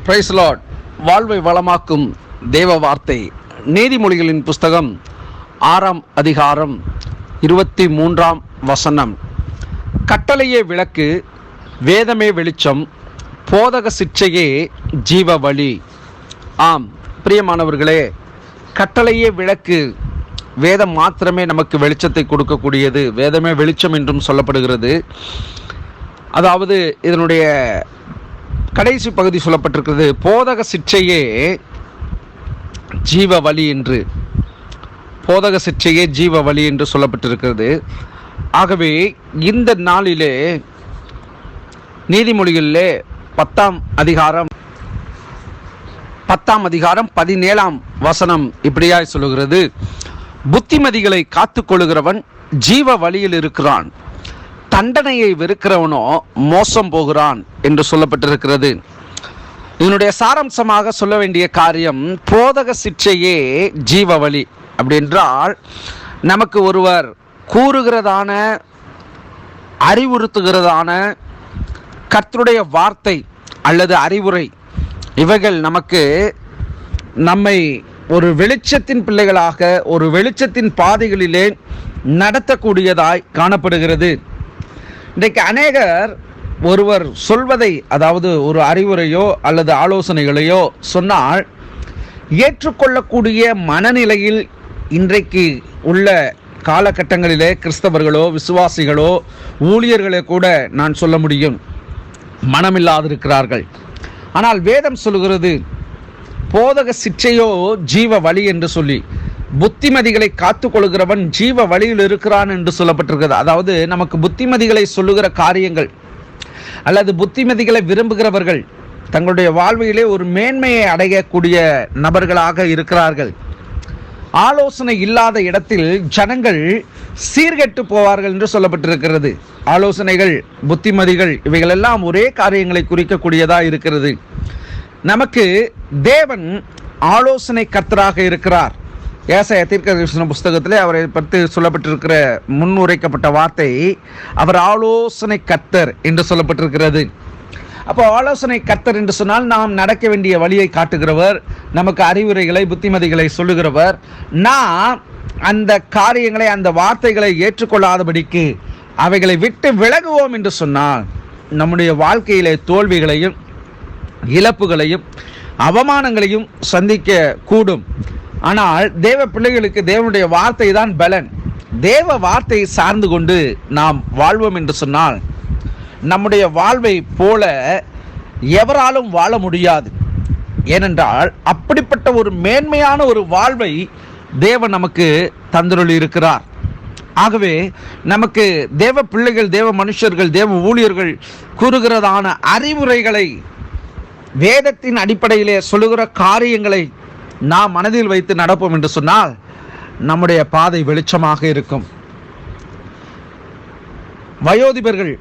Price Lord. வாழ்வை வளமாக்கும் தேவ வார்த்தை. நீதிமொழிகளின் புஸ்தகம் 6ஆம் அதிகாரம் 23ஆம் வசனம். கட்டளையே விளக்கு, வேதமே வெளிச்சம், போதக சிற்சையே ஜீவ வழி. ஆம் பிரியமானவர்களே, கட்டளையே விளக்கு. வேதம் மாத்திரமே நமக்கு வெளிச்சத்தை கொடுக்கக்கூடியது. வேதமே வெளிச்சம் என்றும் சொல்லப்படுகிறது. அதாவது இதனுடைய கடைசி பகுதி சொல்லப்பட்டிருக்கிறது, போதக சிற்சையே ஜீவ வழி என்று. போதக சிற்சையே ஜீவ வழி என்று சொல்லப்பட்டிருக்கிறது. ஆகவே இந்த நாளிலே நீதிமொழிகளிலே 10ஆம் அதிகாரம் 17ஆம் வசனம் இப்படியாய் சொல்லுகிறது, புத்திமதிகளை காத்துக்கொள்கிறவன் ஜீவ வழியில் இருக்கிறான், தண்டனையை வெறுக்கிறவனோ மோசம் போகிறான் என்று சொல்லப்பட்டிருக்கிறது. இதனுடைய சாராம்சமாக சொல்ல வேண்டிய காரியம், போதக சிற்சையே ஜீவ வழி. அப்படி என்றால் நமக்கு ஒருவர் கூறுகிறதான, அறிவுறுத்துகிறதான கர்த்தருடைய வார்த்தை அல்லது அறிவுரை, இவைகள் நம்மை ஒரு வெளிச்சத்தின் பிள்ளைகளாக, ஒரு வெளிச்சத்தின் பாதைகளிலே நடத்தக்கூடியதாய் காணப்படுகிறது. இன்றைக்கு அநேகர் ஒருவர் சொல்வதை, அதாவது ஒரு அறிவுரையோ அல்லது ஆலோசனைகளையோ சொன்னால் ஏற்றுக்கொள்ளக்கூடிய மனநிலையில் இன்றைக்கு உள்ள காலகட்டங்களிலே கிறிஸ்தவர்களோ விசுவாசிகளோ ஊழியர்களோ கூட நான் சொல்ல முடியும், மனமில்லாதிருக்கிறார்கள். ஆனால் வேதம் சொல்லுகிறது, போதக சிற்சையோ ஜீவ வழி என்று சொல்லி, புத்திமதிகளை காத்துக்கொள்கிறவன் ஜீவ வழியில் இருக்கிறான் என்று சொல்லப்பட்டிருக்கிறது. அதாவது நமக்கு புத்திமதிகளை சொல்லுகிற காரியங்கள் அல்லது புத்திமதிகளை விரும்புகிறவர்கள் தங்களுடைய வாழ்விலே ஒரு மேன்மையை அடையக்கூடிய நபர்களாக இருக்கிறார்கள். ஆலோசனை இல்லாத இடத்தில் ஜனங்கள் சீர்கெட்டு போவார்கள் என்று சொல்லப்பட்டிருக்கிறது. ஆலோசனைகள், புத்திமதிகள் இவைகளெல்லாம் ஒரே காரியங்களை குறிக்கக்கூடியதாக இருக்கிறது. நமக்கு தேவன் ஆலோசனை கர்த்தராக இருக்கிறார். ஏசாயா தீர்க்கதரிசன புஸ்தகத்திலே அவரை பற்றி சொல்லப்பட்டிருக்கிற முன்னுரைக்கப்பட்ட வார்த்தை, அவர் ஆலோசனை கர்த்தர் என்று சொல்லப்பட்டிருக்கிறது. அப்போ ஆலோசனை கர்த்தர் என்று சொன்னால் நாம் நடக்க வேண்டிய வழியை காட்டுகிறவர், நமக்கு அறிவுரைகளை புத்திமதிகளை சொல்லுகிறவர். நாம் அந்த காரியங்களை, அந்த வார்த்தைகளை ஏற்றுக்கொள்ளாதபடிக்கு அவைகளை விட்டு விலகுவோம் என்று சொன்னால் நம்முடைய வாழ்க்கையிலே தோல்விகளையும் இழப்புகளையும் அவமானங்களையும் சந்திக்க கூடும். ஆனால் தேவ பிள்ளைகளுக்கு தேவனுடைய வார்த்தை தான் பலன். தேவ வார்த்தையை சார்ந்து கொண்டு நாம் வாழ்வோம் என்று சொன்னால் நம்முடைய வாழ்வை போல எவராலும் வாழ முடியாது. ஏனென்றால் அப்படிப்பட்ட ஒரு மேன்மையான ஒரு வாழ்வை தேவன் நமக்கு தந்தருளி இருக்கிறார். ஆகவே நமக்கு தேவ பிள்ளைகள், தேவ மனுஷர்கள், தேவ ஊழியர்கள் கூறுகிறதான அறிவுரைகளை, வேதத்தின் அடிப்படையிலே சொல்லுகிற காரியங்களை நாம் மனதில் வைத்து நடப்போம் என்று சொன்னால் நம்முடைய பாதை வெளிச்சமாக இருக்கும். வயோதிபர்கள்,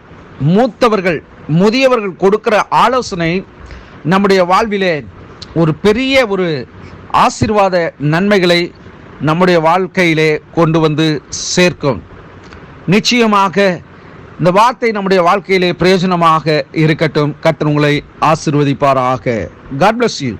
மூத்தவர்கள், முதியவர்கள் கொடுக்கிற ஆலோசனை நம்முடைய வாழ்விலே ஒரு பெரிய ஒரு ஆசீர்வாத நன்மைகளை நம்முடைய வாழ்க்கையிலே கொண்டு வந்து சேர்க்கும். நிச்சயமாக இந்த வார்த்தை நம்முடைய வாழ்க்கையிலே பிரயோஜனமாக இருக்கட்டும். கர்த்தர் உங்களை ஆசீர்வதிப்பாராக. God bless you.